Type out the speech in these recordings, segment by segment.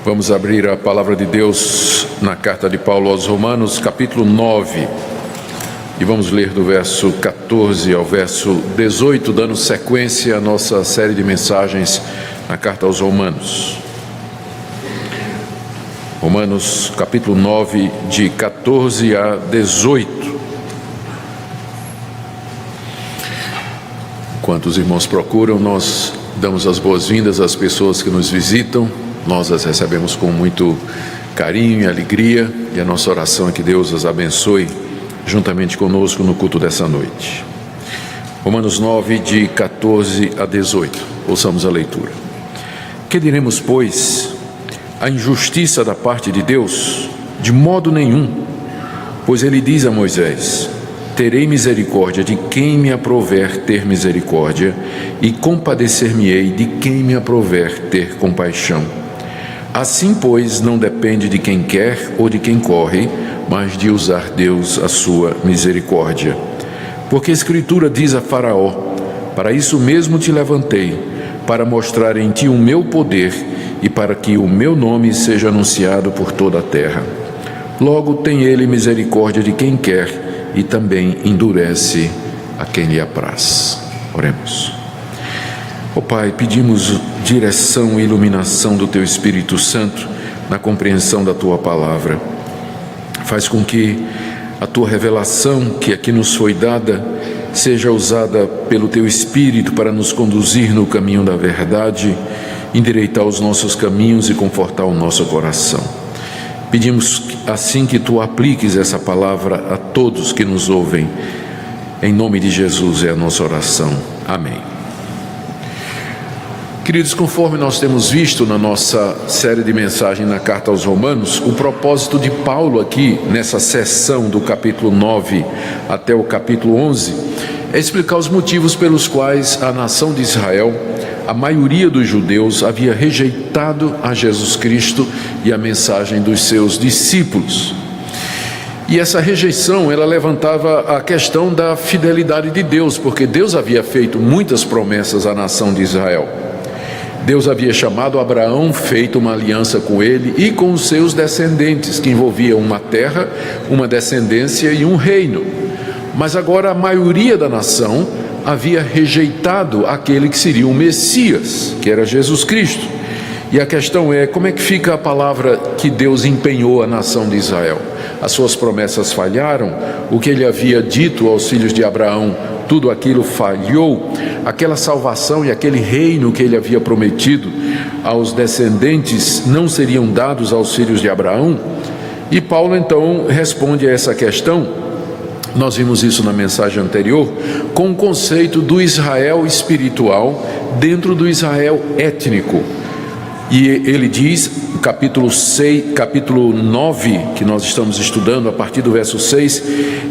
Vamos abrir a palavra de Deus na carta de Paulo aos Romanos, capítulo 9, e vamos ler do verso 14 ao verso 18, dando sequência à nossa série de mensagens na carta aos Romanos. Romanos, capítulo 9, de 14 a 18. Enquanto os irmãos procuram, nós damos as boas-vindas às pessoas que nos visitam. Nós as recebemos com muito carinho e alegria, e a nossa oração é que Deus as abençoe juntamente conosco no culto dessa noite. Romanos 9, de 14 a 18. Ouçamos a leitura. Que diremos, pois? A injustiça da parte de Deus? De modo nenhum. Pois ele diz a Moisés: terei misericórdia de quem me aprouver ter misericórdia, e compadecer-me-ei de quem me aprouver ter compaixão. Assim, pois, não depende de quem quer ou de quem corre, mas de usar Deus a sua misericórdia. Porque a Escritura diz a Faraó: para isso mesmo te levantei, para mostrar em ti o meu poder e para que o meu nome seja anunciado por toda a terra. Logo tem ele misericórdia de quem quer e também endurece a quem lhe apraz. Oremos. Ó Pai, pedimos direção e iluminação do Teu Espírito Santo na compreensão da Tua palavra. Faz com que a Tua revelação, que aqui nos foi dada, seja usada pelo Teu Espírito para nos conduzir no caminho da verdade, endireitar os nossos caminhos e confortar o nosso coração. Pedimos assim que Tu apliques essa palavra a todos que nos ouvem. Em nome de Jesus é a nossa oração. Amém. Queridos, conforme nós temos visto na nossa série de mensagens na carta aos Romanos, o propósito de Paulo aqui, nessa seção do capítulo 9 até o capítulo 11, é explicar os motivos pelos quais a nação de Israel, a maioria dos judeus, havia rejeitado a Jesus Cristo e a mensagem dos seus discípulos. E essa rejeição, ela levantava a questão da fidelidade de Deus, porque Deus havia feito muitas promessas à nação de Israel. Deus havia chamado Abraão, feito uma aliança com ele e com os seus descendentes, que envolvia uma terra, uma descendência e um reino. Mas agora a maioria da nação havia rejeitado aquele que seria o Messias, que era Jesus Cristo. E a questão é, como é que fica a palavra que Deus empenhou à nação de Israel? As suas promessas falharam? O que ele havia dito aos filhos de Abraão, tudo aquilo falhou? Aquela salvação e aquele reino que ele havia prometido aos descendentes não seriam dados aos filhos de Abraão? E Paulo então responde a essa questão. Nós vimos isso na mensagem anterior, com o conceito do Israel espiritual dentro do Israel étnico. E ele diz, capítulo 9, que nós estamos estudando a partir do verso 6,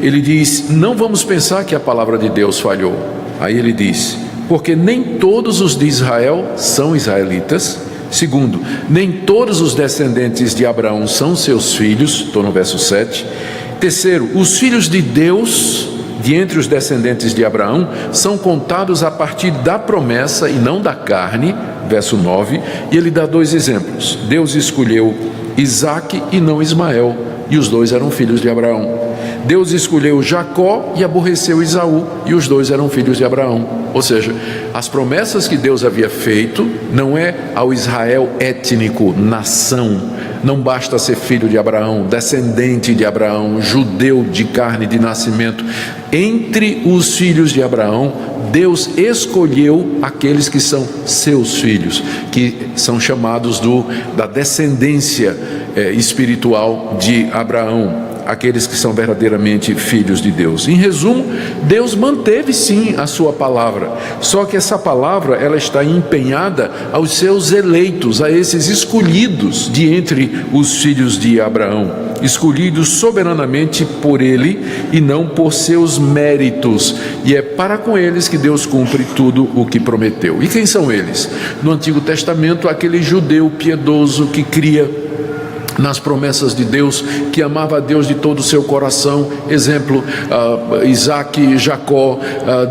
ele diz: não vamos pensar que a palavra de Deus falhou. Aí ele diz: porque nem todos os de Israel são israelitas. Segundo, nem todos os descendentes de Abraão são seus filhos. Estou no verso 7. Terceiro, os filhos de Deus, de entre os descendentes de Abraão, são contados a partir da promessa e não da carne. Verso 9, e ele dá dois exemplos. Deus escolheu Isaque e não Ismael, e os dois eram filhos de Abraão. Deus escolheu Jacó e aborreceu Esaú, e os dois eram filhos de Abraão. Ou seja, as promessas que Deus havia feito não é ao Israel étnico, nação. Não basta ser filho de Abraão, descendente de Abraão, judeu de carne de nascimento. Entre os filhos de Abraão, Deus escolheu aqueles que são seus filhos, que são chamados da descendência espiritual de Abraão, aqueles que são verdadeiramente filhos de Deus. Em resumo, Deus manteve sim a sua palavra, só que essa palavra ela está empenhada aos seus eleitos, a esses escolhidos de entre os filhos de Abraão, escolhidos soberanamente por ele e não por seus méritos, e é para com eles que Deus cumpre tudo o que prometeu. E quem são eles? No Antigo Testamento, aquele judeu piedoso que cria nas promessas de Deus, que amava a Deus de todo o seu coração. Exemplo, Isaac, Jacó,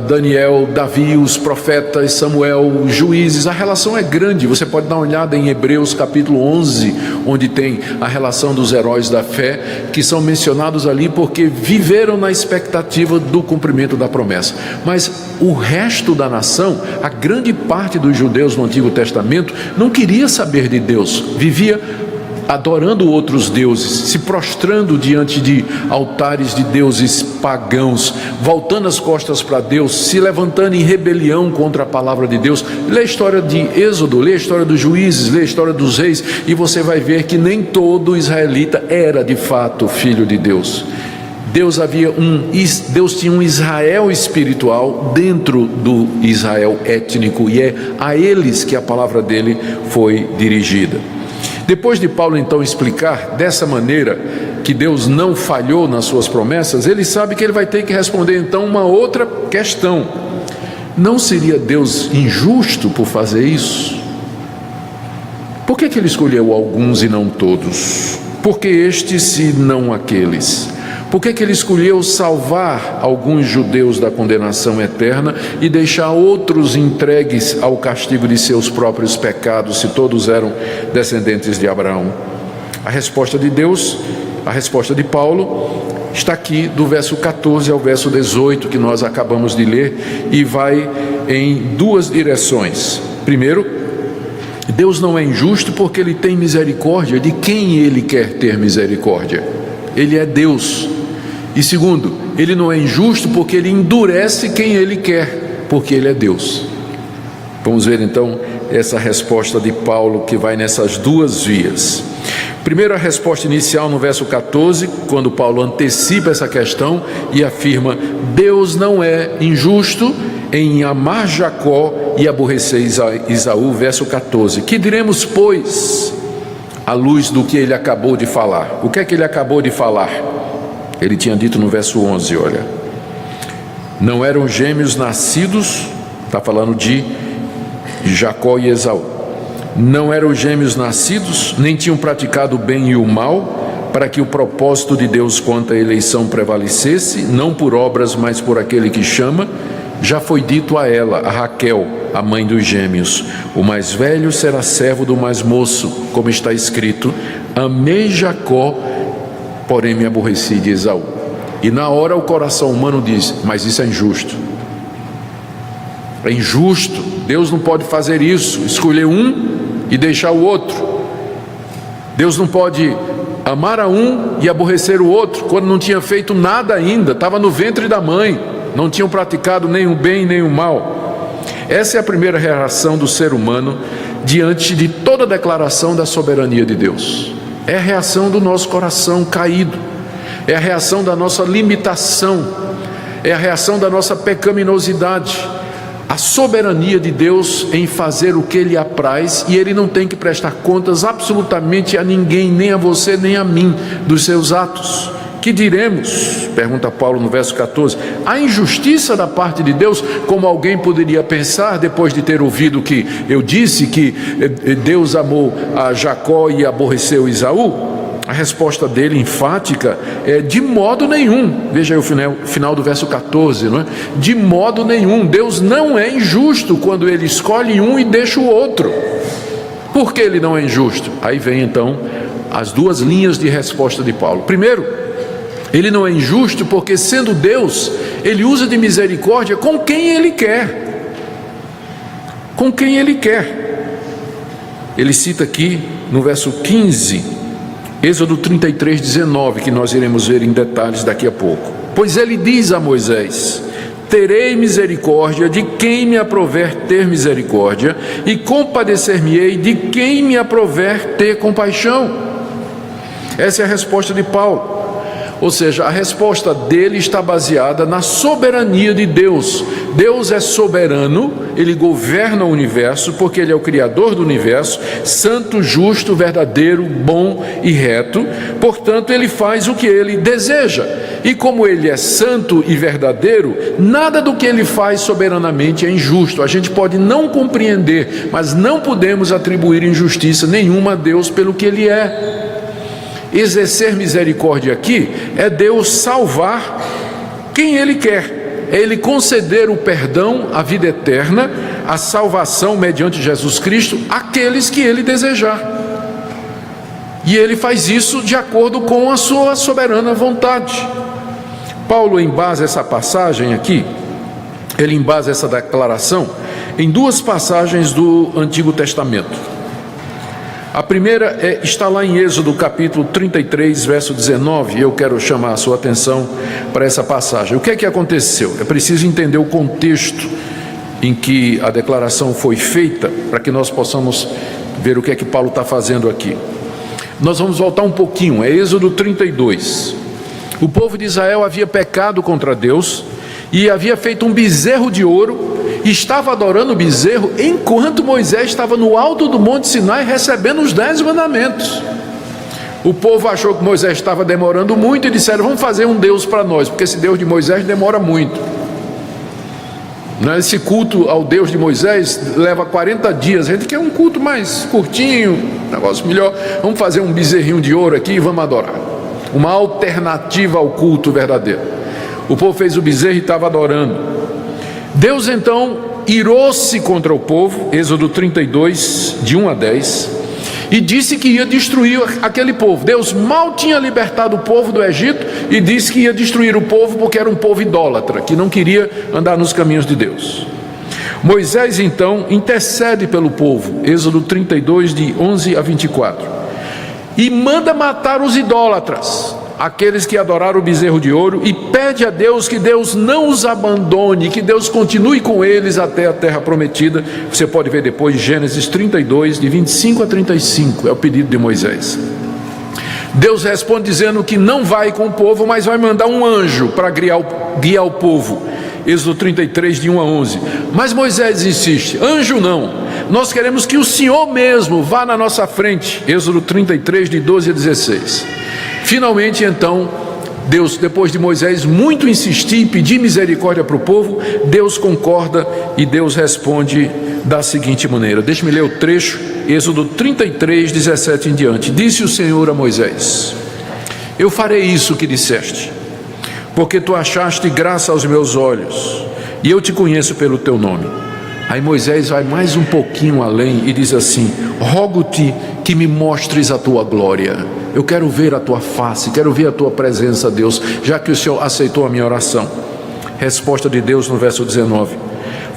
Daniel, Davi, os profetas, Samuel, juízes. A relação é grande. Você pode dar uma olhada em Hebreus capítulo 11, onde tem a relação dos heróis da fé, que são mencionados ali porque viveram na expectativa do cumprimento da promessa. Mas o resto da nação, a grande parte dos judeus no Antigo Testamento, não queria saber de Deus, vivia adorando outros deuses, se prostrando diante de altares de deuses pagãos, voltando as costas para Deus, se levantando em rebelião contra a palavra de Deus. Lê a história de Êxodo, lê a história dos juízes, lê a história dos reis, e você vai ver que nem todo israelita era de fato filho de Deus. Deus tinha um Israel espiritual dentro do Israel étnico, e é a eles que a palavra dele foi dirigida. Depois de Paulo então explicar dessa maneira que Deus não falhou nas suas promessas, ele sabe que ele vai ter que responder então uma outra questão: não seria Deus injusto por fazer isso? Por que ele escolheu alguns e não todos? Por que estes e não aqueles? Por que ele escolheu salvar alguns judeus da condenação eterna e deixar outros entregues ao castigo de seus próprios pecados, se todos eram descendentes de Abraão? A resposta de Deus, a resposta de Paulo, está aqui do verso 14 ao verso 18, que nós acabamos de ler, e vai em duas direções. Primeiro, Deus não é injusto porque ele tem misericórdia de quem ele quer ter misericórdia. Ele é Deus. E segundo, ele não é injusto porque ele endurece quem ele quer, porque ele é Deus. Vamos ver então essa resposta de Paulo, que vai nessas duas vias. Primeiro, a resposta inicial no verso 14, quando Paulo antecipa essa questão e afirma: Deus não é injusto em amar Jacó e aborrecer Esaú. Verso 14: que diremos, pois, à luz do que ele acabou de falar? O que é que ele acabou de falar? Ele tinha dito no verso 11, olha: não eram gêmeos nascidos, está falando de Jacó e Esaú, não eram gêmeos nascidos, nem tinham praticado o bem e o mal, para que o propósito de Deus quanto à eleição prevalecesse, não por obras, mas por aquele que chama. Já foi dito a ela, a Raquel, a mãe dos gêmeos: o mais velho será servo do mais moço, como está escrito: amei Jacó, porém me aborreci de Esaú. E na hora o coração humano diz: mas isso é injusto. É injusto, Deus não pode fazer isso, escolher um e deixar o outro. Deus não pode amar a um e aborrecer o outro, quando não tinha feito nada ainda, estava no ventre da mãe, não tinham praticado nem o bem nem o mal. Essa é a primeira reação do ser humano diante de toda a declaração da soberania de Deus. É a reação do nosso coração caído, é a reação da nossa limitação, é a reação da nossa pecaminosidade. A soberania de Deus em fazer o que Ele apraz, e Ele não tem que prestar contas absolutamente a ninguém, nem a você nem a mim, dos seus atos. Que diremos? Pergunta Paulo no verso 14. A injustiça da parte de Deus, como alguém poderia pensar depois de ter ouvido que eu disse que Deus amou a Jacó e aborreceu Esaú? A resposta dele, enfática, é: de modo nenhum. Veja aí o final do verso 14, não é? De modo nenhum. Deus não é injusto quando Ele escolhe um e deixa o outro. Por que Ele não é injusto? Aí vem então as duas linhas de resposta de Paulo. Primeiro, Ele não é injusto porque, sendo Deus, Ele usa de misericórdia com quem Ele quer. Com quem Ele quer. Ele cita aqui no verso 15, Êxodo 33, 19, que nós iremos ver em detalhes daqui a pouco. Pois ele diz a Moisés: terei misericórdia de quem me aprouver ter misericórdia, e compadecer-me-ei de quem me aprouver ter compaixão. Essa é a resposta de Paulo. Ou seja, a resposta dele está baseada na soberania de Deus. Deus é soberano, Ele governa o universo, porque Ele é o Criador do universo, santo, justo, verdadeiro, bom e reto. Portanto, Ele faz o que Ele deseja. E como Ele é santo e verdadeiro, nada do que Ele faz soberanamente é injusto. A gente pode não compreender, mas não podemos atribuir injustiça nenhuma a Deus pelo que Ele é. Exercer misericórdia aqui é Deus salvar quem Ele quer, é Ele conceder o perdão, a vida eterna, a salvação mediante Jesus Cristo àqueles que Ele desejar. E Ele faz isso de acordo com a sua soberana vontade. Paulo embasa essa passagem aqui, ele embasa essa declaração em duas passagens do Antigo Testamento. A primeira está lá em Êxodo capítulo 33, verso 19, e eu quero chamar a sua atenção para essa passagem. O que é que aconteceu? É preciso entender o contexto em que a declaração foi feita, para que nós possamos ver o que é que Paulo está fazendo aqui. Nós vamos voltar um pouquinho, é Êxodo 32. O povo de Israel havia pecado contra Deus e havia feito um bezerro de ouro, e estava adorando o bezerro enquanto Moisés estava no alto do Monte Sinai recebendo os 10 mandamentos. O povo achou que Moisés estava demorando muito e disseram: vamos fazer um Deus para nós, porque esse Deus de Moisés demora muito. Esse culto ao Deus de Moisés leva 40 dias, a gente quer um culto mais curtinho, negócio melhor, vamos fazer um bezerrinho de ouro aqui e vamos adorar. Uma alternativa ao culto verdadeiro. O povo fez o bezerro e estava adorando. Deus então irou-se contra o povo, Êxodo 32, de 1 a 10, e disse que ia destruir aquele povo. Deus mal tinha libertado o povo do Egito e disse que ia destruir o povo porque era um povo idólatra, que não queria andar nos caminhos de Deus. Moisés então intercede pelo povo, Êxodo 32, de 11 a 24, e manda matar os idólatras, aqueles que adoraram o bezerro de ouro, e pede a Deus que Deus não os abandone, que Deus continue com eles até a terra prometida. Você pode ver depois Gênesis 32, de 25 a 35, é o pedido de Moisés. Deus responde dizendo que não vai com o povo, mas vai mandar um anjo para guiar o povo, Êxodo 33, de 1 a 11. Mas Moisés insiste: anjo não, nós queremos que o Senhor mesmo vá na nossa frente, Êxodo 33, de 12 a 16. Finalmente então, Deus, depois de Moisés muito insistir e pedir misericórdia para o povo, Deus concorda e Deus responde da seguinte maneira. Deixe-me ler o trecho, Êxodo 33, 17 em diante. Disse o Senhor a Moisés: eu farei isso que disseste, porque tu achaste graça aos meus olhos, e eu te conheço pelo teu nome. Aí Moisés vai mais um pouquinho além e diz assim: rogo-te que me mostres a tua glória. Eu quero ver a tua face, quero ver a tua presença, Deus, já que o Senhor aceitou a minha oração. Resposta de Deus no verso 19: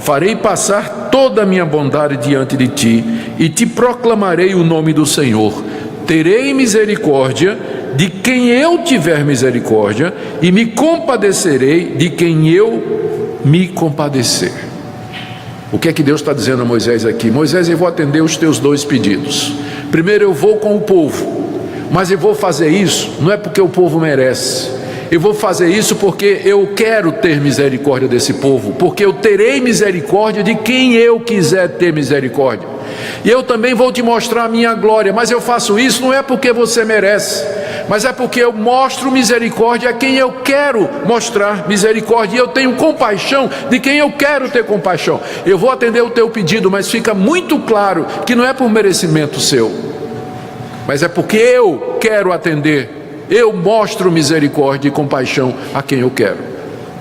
farei passar toda a minha bondade diante de ti, e te proclamarei o nome do Senhor. Terei misericórdia de quem eu tiver misericórdia, e me compadecerei de quem eu me compadecer. O que é que Deus está dizendo a Moisés aqui? Moisés, eu vou atender os teus dois pedidos. Primeiro, eu vou com o povo, mas eu vou fazer isso não é porque o povo merece. Eu vou fazer isso porque eu quero ter misericórdia desse povo, porque eu terei misericórdia de quem eu quiser ter misericórdia. E eu também vou te mostrar a minha glória, mas eu faço isso não é porque você merece, mas é porque eu mostro misericórdia a quem eu quero mostrar misericórdia, e eu tenho compaixão de quem eu quero ter compaixão. Eu vou atender o teu pedido, mas fica muito claro que não é por merecimento seu, mas é porque eu quero atender, eu mostro misericórdia e compaixão a quem eu quero.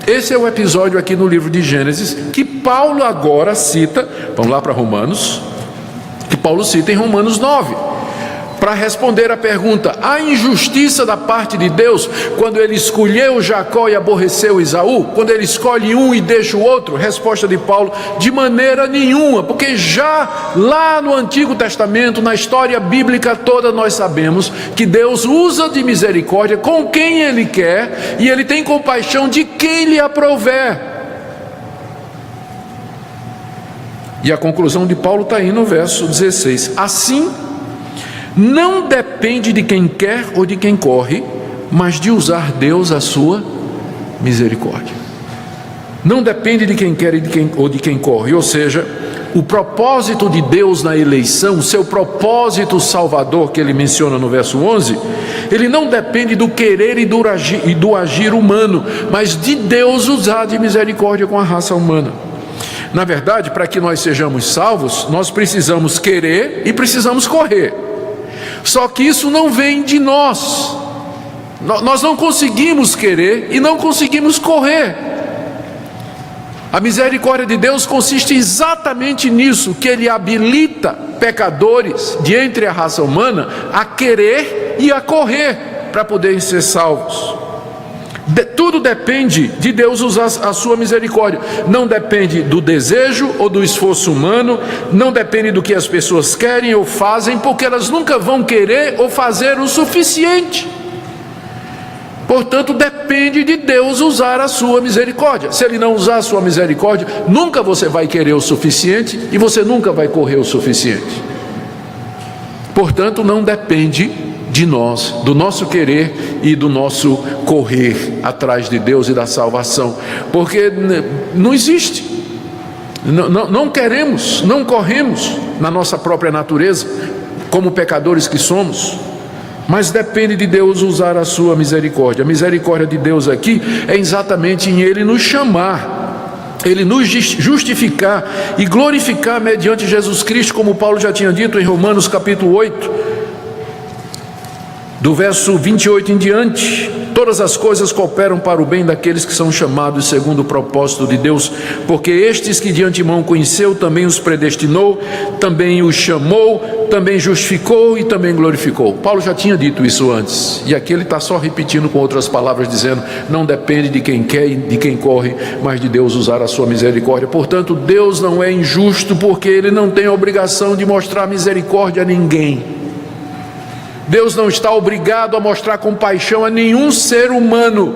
Esse é o episódio aqui no livro de Gênesis, que Paulo agora cita, vamos lá para Romanos, que Paulo cita em Romanos 9, para responder a pergunta: há injustiça da parte de Deus quando ele escolheu Jacó e aborreceu Esaú? Quando ele escolhe um e deixa o outro? Resposta de Paulo: de maneira nenhuma, porque já lá no Antigo Testamento, na história bíblica toda, nós sabemos que Deus usa de misericórdia com quem ele quer, e ele tem compaixão de quem lhe aprouver. E a conclusão de Paulo está aí no verso 16: assim, não depende de quem quer ou de quem corre, mas de usar Deus a sua misericórdia. Não depende de quem quer ou de quem corre, ou seja, o propósito de Deus na eleição, o seu propósito salvador que ele menciona no verso 11, ele não depende do querer e do agir humano, mas de Deus usar de misericórdia com a raça humana. Na verdade, para que nós sejamos salvos, nós precisamos querer e precisamos correr. Só que isso não vem de nós. Nós não conseguimos querer e não conseguimos correr. A misericórdia de Deus consiste exatamente nisso, que Ele habilita pecadores de entre a raça humana a querer e a correr para poderem ser salvos. Tudo depende de Deus usar a sua misericórdia. Não depende do desejo ou do esforço humano, não depende do que as pessoas querem ou fazem, porque elas nunca vão querer ou fazer o suficiente. Portanto, depende de Deus usar a sua misericórdia. Se Ele não usar a sua misericórdia, nunca você vai querer o suficiente e você nunca vai correr o suficiente. Portanto, não depende de nós, do nosso querer e do nosso correr atrás de Deus e da salvação, porque não existe. Não queremos, não corremos na nossa própria natureza, como pecadores que somos. Mas depende de Deus usar a sua misericórdia. A misericórdia de Deus aqui é exatamente em Ele nos chamar, Ele nos justificar e glorificar mediante Jesus Cristo, como Paulo já tinha dito em Romanos capítulo 8, do verso 28 em diante: todas as coisas cooperam para o bem daqueles que são chamados segundo o propósito de Deus, porque estes que de antemão conheceu, também os predestinou, também os chamou, também justificou e também glorificou. Paulo já tinha dito isso antes, e aqui ele está só repetindo com outras palavras, dizendo: não depende de quem quer e de quem corre, mas de Deus usar a sua misericórdia. Portanto, Deus não é injusto, porque Ele não tem a obrigação de mostrar misericórdia a ninguém. Deus não está obrigado a mostrar compaixão a nenhum ser humano,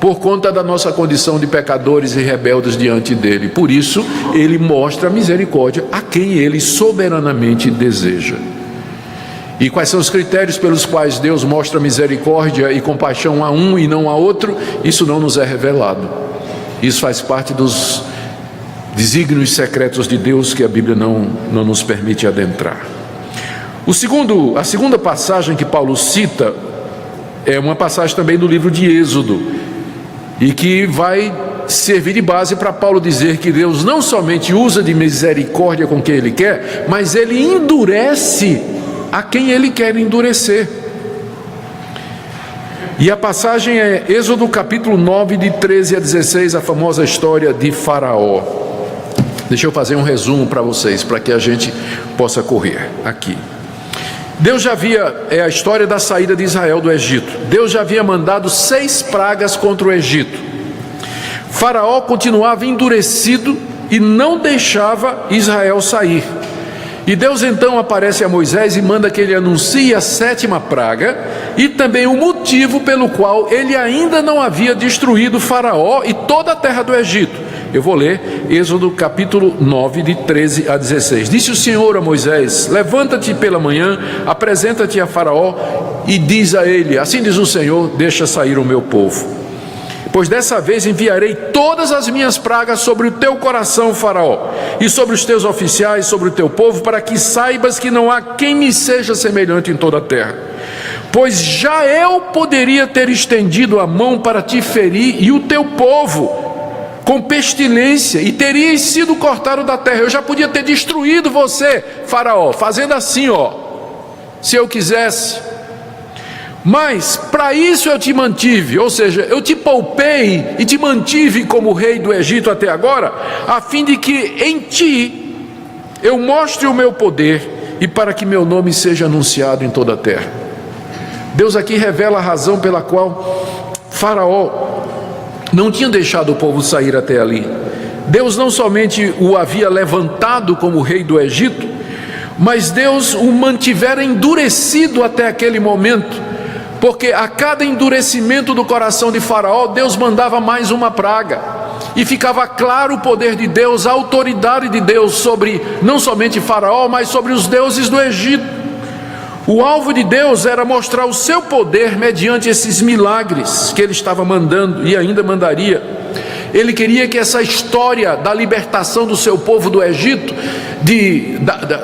por conta da nossa condição de pecadores e rebeldes diante dele. Por isso, Ele mostra misericórdia a quem Ele soberanamente deseja. E quais são os critérios pelos quais Deus mostra misericórdia e compaixão a um e não a outro? Isso não nos é revelado. Isso faz parte dos desígnios secretos de Deus que a Bíblia não nos permite adentrar. A segunda passagem que Paulo cita é uma passagem também do livro de Êxodo, e que vai servir de base para Paulo dizer que Deus não somente usa de misericórdia com quem Ele quer, mas Ele endurece a quem Ele quer endurecer. E a passagem é Êxodo capítulo 9, de 13 a 16, a famosa história de Faraó. Deixa eu fazer um resumo para vocês, para que a gente possa correr aqui. Deus já havia, é a história da saída de Israel do Egito. Deus já havia mandado 6 pragas contra o Egito. Faraó continuava endurecido e não deixava Israel sair. E Deus então aparece a Moisés e manda que ele anuncie a 7ª praga e também o motivo pelo qual ele ainda não havia destruído Faraó e toda a terra do Egito. Eu vou ler Êxodo capítulo 9, de 13 a 16. Disse o Senhor a Moisés: levanta-te pela manhã, apresenta-te a Faraó e diz a ele: assim diz o Senhor, deixa sair o meu povo. Pois dessa vez enviarei todas as minhas pragas sobre o teu coração, Faraó, e sobre os teus oficiais, sobre o teu povo, para que saibas que não há quem me seja semelhante em toda a terra. Pois já eu poderia ter estendido a mão para te ferir e o teu povo com pestilência, e terias sido cortado da terra. Eu já podia ter destruído você, Faraó, fazendo assim, se eu quisesse. Mas para isso eu te mantive, ou seja, eu te poupei e te mantive como rei do Egito até agora, a fim de que em ti eu mostre o meu poder e para que meu nome seja anunciado em toda a terra. Deus aqui revela a razão pela qual Faraó não tinha deixado o povo sair até ali. Deus não somente o havia levantado como rei do Egito, mas Deus o mantivera endurecido até aquele momento, porque a cada endurecimento do coração de Faraó, Deus mandava mais uma praga, e ficava claro o poder de Deus, a autoridade de Deus sobre não somente Faraó, mas sobre os deuses do Egito. O alvo de Deus era mostrar o seu poder mediante esses milagres que Ele estava mandando e ainda mandaria. Ele queria que essa história da libertação do seu povo do Egito,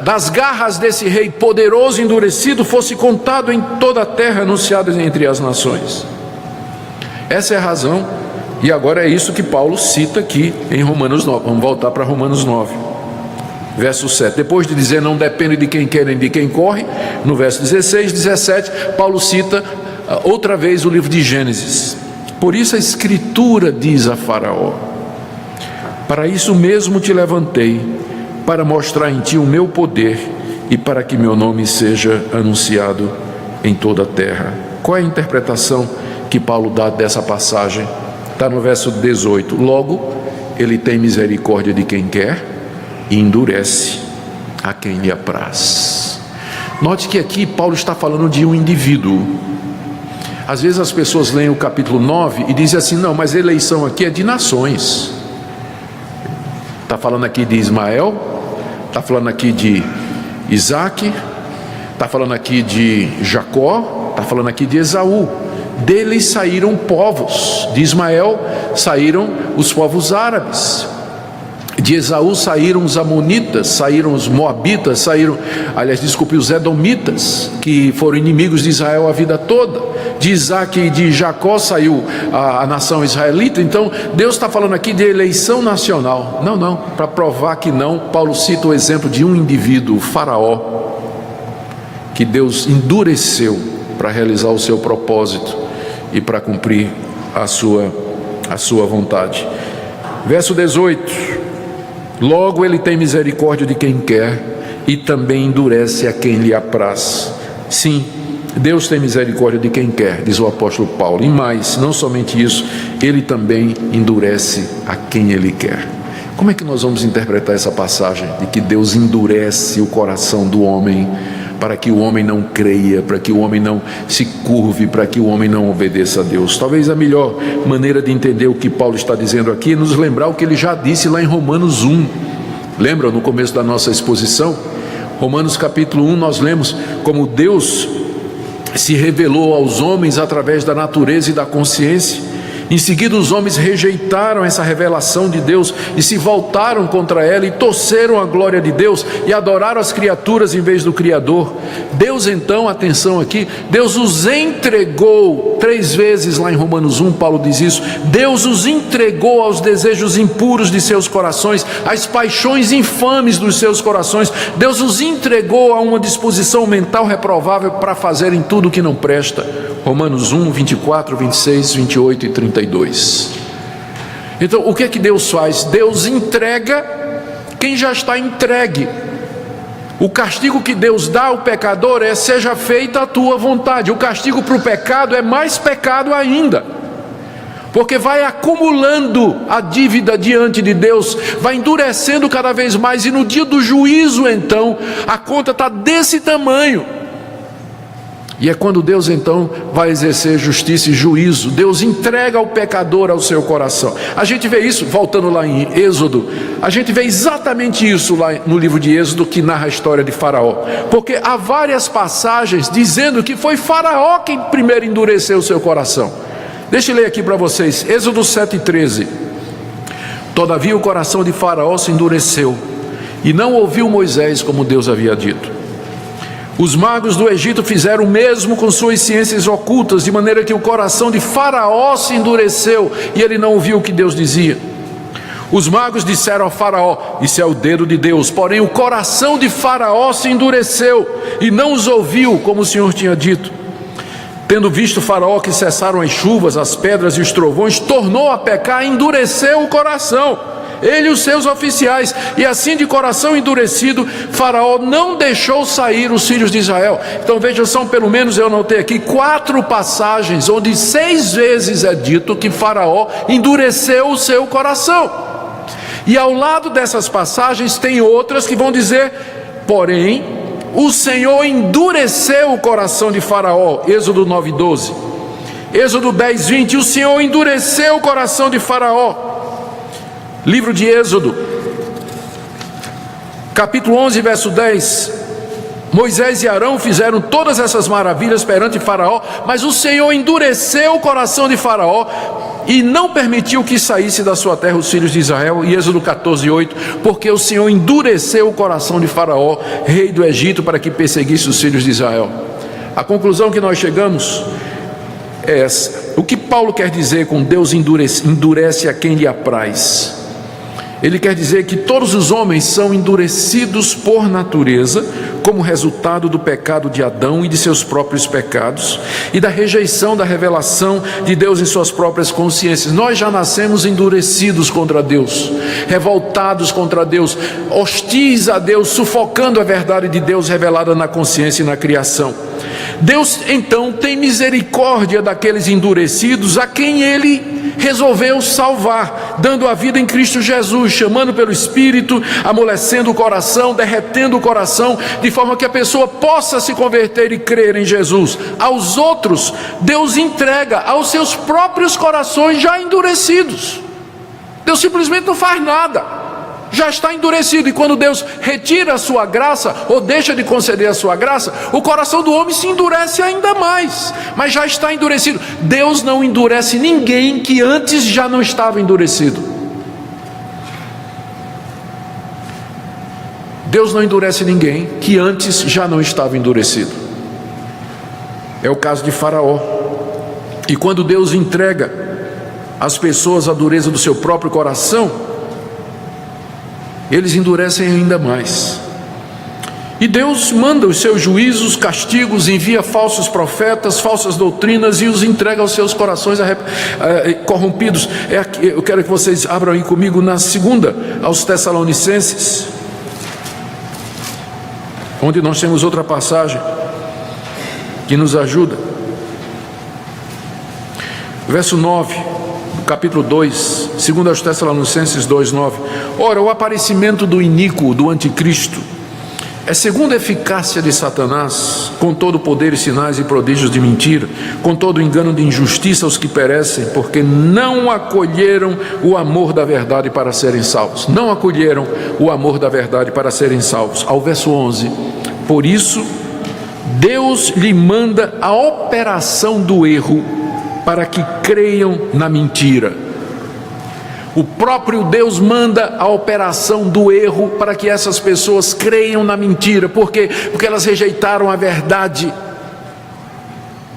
das garras desse rei poderoso e endurecido, fosse contado em toda a terra, anunciado entre as nações. Essa é a razão, e agora é isso que Paulo cita aqui em Romanos 9. Vamos voltar para Romanos 9. verso 7. Depois de dizer não depende de quem quer nem de quem corre, no verso 16, 17, Paulo cita outra vez o livro de Gênesis. Por isso a Escritura diz a Faraó: para isso mesmo te levantei, para mostrar em ti o meu poder e para que meu nome seja anunciado em toda a terra. Qual é a interpretação que Paulo dá dessa passagem? Está no verso 18. Logo, ele tem misericórdia de quem quer e endurece a quem lhe apraz. Note que aqui Paulo está falando de um indivíduo. Às vezes as pessoas leem o capítulo 9 e dizem assim: não, mas a eleição aqui é de nações. Está falando aqui de Ismael, está falando aqui de Isaac, está falando aqui de Jacó, está falando aqui de Esaú. Deles saíram povos. De Ismael saíram os povos árabes. De Esaú saíram os amonitas, saíram os moabitas, os edomitas, que foram inimigos de Israel a vida toda. De Isaac e de Jacó saiu a nação israelita. Então Deus está falando aqui de eleição nacional. Não, para provar que não, Paulo cita o exemplo de um indivíduo, o Faraó, que Deus endureceu para realizar o seu propósito e para cumprir a sua vontade. Verso 18: logo ele tem misericórdia de quem quer e também endurece a quem lhe apraz. Sim, Deus tem misericórdia de quem quer, diz o apóstolo Paulo. E mais, não somente isso, ele também endurece a quem ele quer. Como é que nós vamos interpretar essa passagem de que Deus endurece o coração do homem para que o homem não creia, para que o homem não se curve, para que o homem não obedeça a Deus? Talvez a melhor maneira de entender o que Paulo está dizendo aqui é nos lembrar o que ele já disse lá em Romanos 1. Lembram, no começo da nossa exposição? Romanos capítulo 1, nós lemos como Deus se revelou aos homens através da natureza e da consciência. Em seguida os homens rejeitaram essa revelação de Deus e se voltaram contra ela e torceram a glória de Deus e adoraram as criaturas em vez do Criador. Deus então, atenção aqui, Deus os entregou 3 vezes lá em Romanos 1, Paulo diz isso. Deus os entregou aos desejos impuros de seus corações, às paixões infames dos seus corações. Deus os entregou a uma disposição mental reprovável para fazerem tudo o que não presta. Romanos 1, 24, 26, 28 e 32. Então, o que é que Deus faz? Deus entrega quem já está entregue. O castigo que Deus dá ao pecador é: seja feita a tua vontade. O castigo para o pecado é mais pecado ainda, porque vai acumulando a dívida diante de Deus, vai endurecendo cada vez mais, e no dia do juízo então, a conta está desse tamanho. E é quando Deus então vai exercer justiça e juízo. Deus entrega o pecador ao seu coração. A gente vê isso, voltando lá em Êxodo, a gente vê exatamente isso lá no livro de Êxodo, que narra a história de Faraó. Porque há várias passagens dizendo que foi Faraó quem primeiro endureceu o seu coração. Deixa eu ler aqui para vocês, Êxodo 7,13. Todavia o coração de Faraó se endureceu e não ouviu Moisés como Deus havia dito. Os magos do Egito fizeram o mesmo com suas ciências ocultas, de maneira que o coração de Faraó se endureceu e ele não ouviu o que Deus dizia. Os magos disseram a Faraó: isso é o dedo de Deus. Porém o coração de Faraó se endureceu e não os ouviu como o Senhor tinha dito. Tendo visto Faraó que cessaram as chuvas, as pedras e os trovões, tornou a pecar e endureceu o coração, ele e os seus oficiais, e assim de coração endurecido, Faraó não deixou sair os filhos de Israel. Então veja, são pelo menos, eu anotei aqui, 4 passagens, onde 6 vezes é dito que Faraó endureceu o seu coração. E ao lado dessas passagens tem outras que vão dizer: porém, o Senhor endureceu o coração de Faraó, Êxodo 9:12. Êxodo 10:20, o Senhor endureceu o coração de Faraó. Livro de Êxodo, capítulo 11, verso 10. Moisés e Arão fizeram todas essas maravilhas perante Faraó, mas o Senhor endureceu o coração de Faraó e não permitiu que saísse da sua terra os filhos de Israel. E Êxodo 14:8, porque o Senhor endureceu o coração de Faraó, rei do Egito, para que perseguisse os filhos de Israel. A conclusão que nós chegamos é essa. O que Paulo quer dizer com Deus endurece a quem lhe apraz? Ele quer dizer que todos os homens são endurecidos por natureza, como resultado do pecado de Adão e de seus próprios pecados, e da rejeição da revelação de Deus em suas próprias consciências. Nós já nascemos endurecidos contra Deus, revoltados contra Deus, hostis a Deus, sufocando a verdade de Deus revelada na consciência e na criação. Deus então tem misericórdia daqueles endurecidos a quem Ele resolveu salvar, dando a vida em Cristo Jesus, chamando pelo Espírito, amolecendo o coração, derretendo o coração, de forma que a pessoa possa se converter e crer em Jesus. Aos outros, Deus entrega aos seus próprios corações já endurecidos. Deus simplesmente não faz nada, já está endurecido, e quando Deus retira a sua graça, ou deixa de conceder a sua graça, o coração do homem se endurece ainda mais, mas já está endurecido. Deus não endurece ninguém que antes já não estava endurecido. Deus não endurece ninguém que antes já não estava endurecido. É o caso de Faraó. E quando Deus entrega às pessoas a dureza do seu próprio coração, eles endurecem ainda mais. E Deus manda os seus juízos, castigos, envia falsos profetas, falsas doutrinas, e os entrega aos seus corações corrompidos. Eu quero que vocês abram aí comigo na segunda aos Tessalonicenses, onde nós temos outra passagem que nos ajuda. Verso 9, capítulo 2, segundo aos Tessalonicenses 2:9. Ora, o aparecimento do iníquo, do anticristo, é segundo a eficácia de Satanás, com todo o poder e sinais e prodígios de mentira, com todo o engano de injustiça aos que perecem, porque não acolheram o amor da verdade para serem salvos. Não acolheram o amor da verdade para serem salvos. Ao verso 11, por isso, Deus lhe manda a operação do erro, para que creiam na mentira. O próprio Deus manda a operação do erro para que essas pessoas creiam na mentira. Por quê? Porque elas rejeitaram a verdade.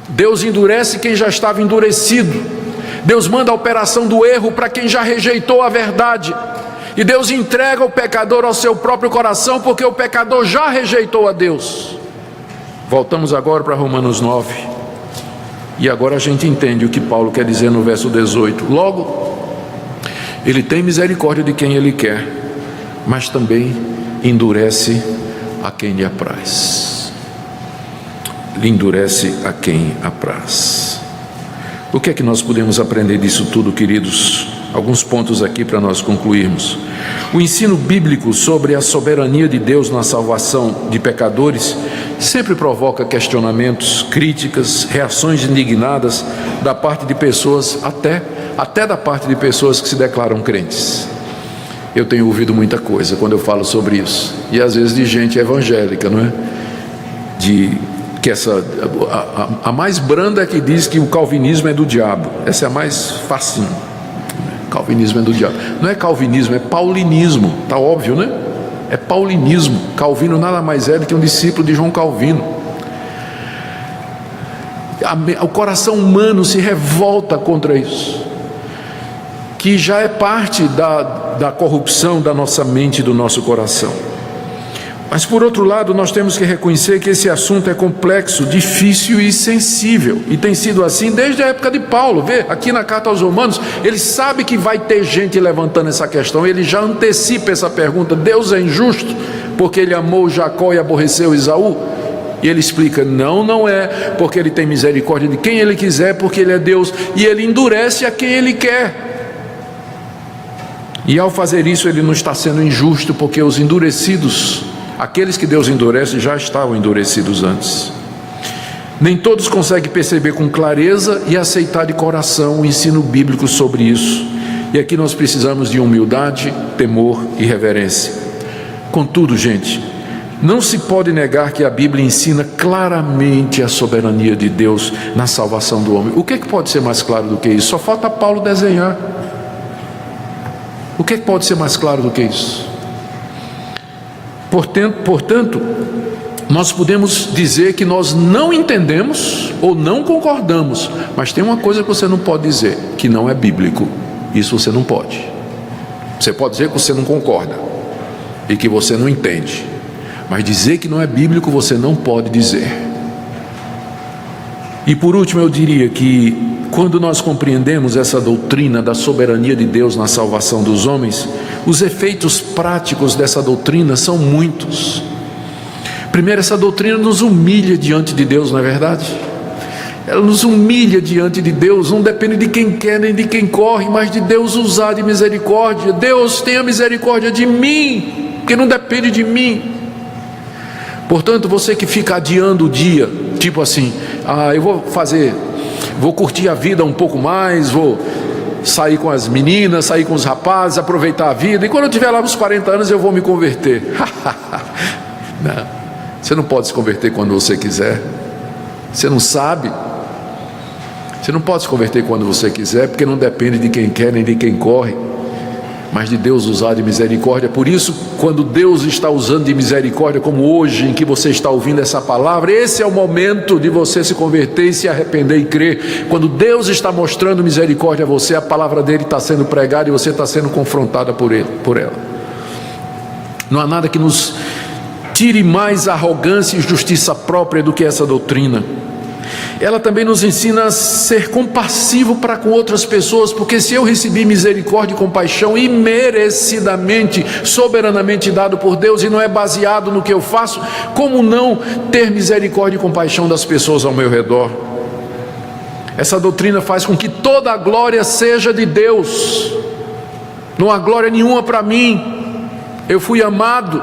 Deus endurece quem já estava endurecido. Deus manda a operação do erro para quem já rejeitou a verdade. E Deus entrega o pecador ao seu próprio coração, porque o pecador já rejeitou a Deus. Voltamos agora para Romanos 9. E agora a gente entende o que Paulo quer dizer no verso 18. Logo, Ele tem misericórdia de quem Ele quer, mas também endurece a quem lhe apraz. Ele endurece a quem apraz. O que é que nós podemos aprender disso tudo, queridos? Alguns pontos aqui para nós concluirmos. O ensino bíblico sobre a soberania de Deus na salvação de pecadores sempre provoca questionamentos, críticas, reações indignadas da parte de pessoas, até da parte de pessoas que se declaram crentes. Eu tenho ouvido muita coisa quando eu falo sobre isso, e às vezes de gente evangélica, não é? A mais branda é que diz que o calvinismo é do diabo. Essa é a mais facinho. Calvinismo é do diabo. Não é calvinismo, é paulinismo. Está óbvio, né? É paulinismo. Calvino nada mais é do que um discípulo de João Calvino. O coração humano se revolta contra isso, que já é parte da corrupção da nossa mente e do nosso coração. Mas por outro lado, nós temos que reconhecer que esse assunto é complexo, difícil e sensível, e tem sido assim desde a época de Paulo. Vê, aqui na carta aos Romanos, ele sabe que vai ter gente levantando essa questão, ele já antecipa essa pergunta: Deus é injusto porque ele amou Jacó e aborreceu Esaú? E ele explica: não é, porque ele tem misericórdia de quem ele quiser, porque ele é Deus, e ele endurece a quem ele quer. E ao fazer isso, ele não está sendo injusto, porque os endurecidos, aqueles que Deus endurece, já estavam endurecidos antes. Nem todos conseguem perceber com clareza e aceitar de coração o ensino bíblico sobre isso. E aqui nós precisamos de humildade, temor e reverência. Contudo, gente, não se pode negar que a Bíblia ensina claramente a soberania de Deus na salvação do homem. O que pode ser mais claro do que isso? Só falta Paulo desenhar. O que pode ser mais claro do que isso? Portanto, nós podemos dizer que nós não entendemos ou não concordamos, mas tem uma coisa que você não pode dizer, que não é bíblico. Isso você não pode. Você pode dizer que você não concorda e que você não entende, mas dizer que não é bíblico você não pode dizer. E por último eu diria que quando nós compreendemos essa doutrina da soberania de Deus na salvação dos homens, os efeitos práticos dessa doutrina são muitos. Primeiro, essa doutrina nos humilha diante de Deus, não é verdade? Ela nos humilha diante de Deus, não depende de quem quer nem de quem corre, mas de Deus usar de misericórdia. Deus tenha misericórdia de mim, porque não depende de mim. Portanto, você que fica adiando o dia, tipo assim, eu vou curtir a vida um pouco mais, vou sair com as meninas, sair com os rapazes, aproveitar a vida, e quando eu tiver lá nos 40 anos eu vou me converter. Não, você não pode se converter quando você quiser, você não sabe. Você não pode se converter quando você quiser, porque não depende de quem quer nem de quem corre, mas de Deus usar de misericórdia. Por isso, quando Deus está usando de misericórdia, como hoje em que você está ouvindo essa palavra, esse é o momento de você se converter e se arrepender e crer. Quando Deus está mostrando misericórdia a você, a palavra dele está sendo pregada e você está sendo confrontada por ela. Não há nada que nos tire mais arrogância e justiça própria do que essa doutrina. Ela também nos ensina a ser compassivo para com outras pessoas, porque se eu recebi misericórdia e compaixão imerecidamente, soberanamente dado por Deus, e não é baseado no que eu faço, como não ter misericórdia e compaixão das pessoas ao meu redor? Essa doutrina faz com que toda a glória seja de Deus, não há glória nenhuma para mim. Eu fui amado,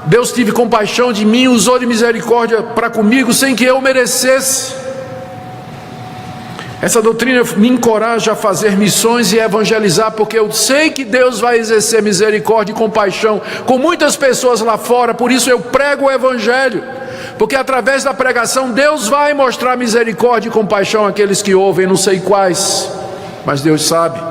Deus teve compaixão de mim, usou de misericórdia para comigo sem que eu merecesse. Essa doutrina me encoraja a fazer missões e evangelizar, porque eu sei que Deus vai exercer misericórdia e compaixão com muitas pessoas lá fora. Por isso eu prego o evangelho, porque através da pregação Deus vai mostrar misericórdia e compaixão àqueles que ouvem, não sei quais, mas Deus sabe.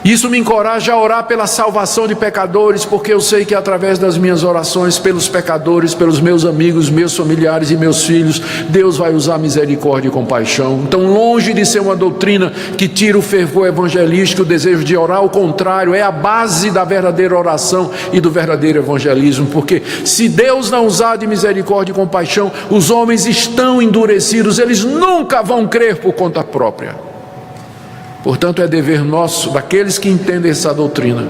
Isso me encoraja a orar pela salvação de pecadores, porque eu sei que através das minhas orações pelos pecadores, pelos meus amigos, meus familiares e meus filhos, Deus vai usar misericórdia e compaixão. Então, longe de ser uma doutrina que tira o fervor evangelístico, o desejo de orar, ao contrário, é a base da verdadeira oração e do verdadeiro evangelismo, porque se Deus não usar de misericórdia e compaixão, os homens estão endurecidos, eles nunca vão crer por conta própria. Portanto, é dever nosso, daqueles que entendem essa doutrina,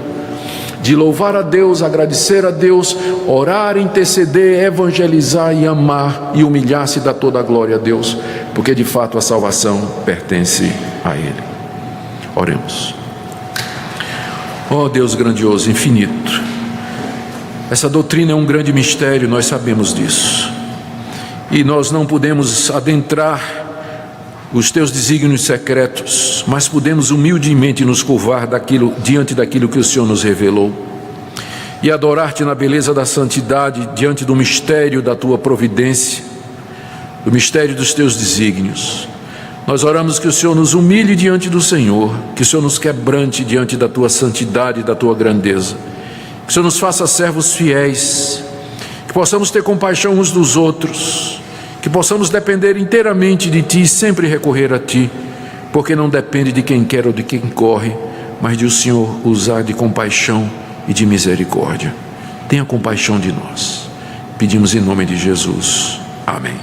de louvar a Deus, agradecer a Deus, orar, interceder, evangelizar e amar e humilhar-se e dar toda a glória a Deus, porque de fato a salvação pertence a Ele. Oremos. Ó Deus grandioso, infinito, essa doutrina é um grande mistério, nós sabemos disso, e nós não podemos adentrar os teus desígnios secretos, mas podemos humildemente nos curvar diante daquilo que o Senhor nos revelou e adorar-te na beleza da santidade diante do mistério da tua providência, do mistério dos teus desígnios. Nós oramos que o Senhor nos humilhe diante do Senhor, que o Senhor nos quebrante diante da tua santidade e da tua grandeza, que o Senhor nos faça servos fiéis, que possamos ter compaixão uns dos outros, que possamos depender inteiramente de Ti e sempre recorrer a Ti, porque não depende de quem quer ou de quem corre, mas de o Senhor usar de compaixão e de misericórdia. Tenha compaixão de nós. Pedimos em nome de Jesus. Amém.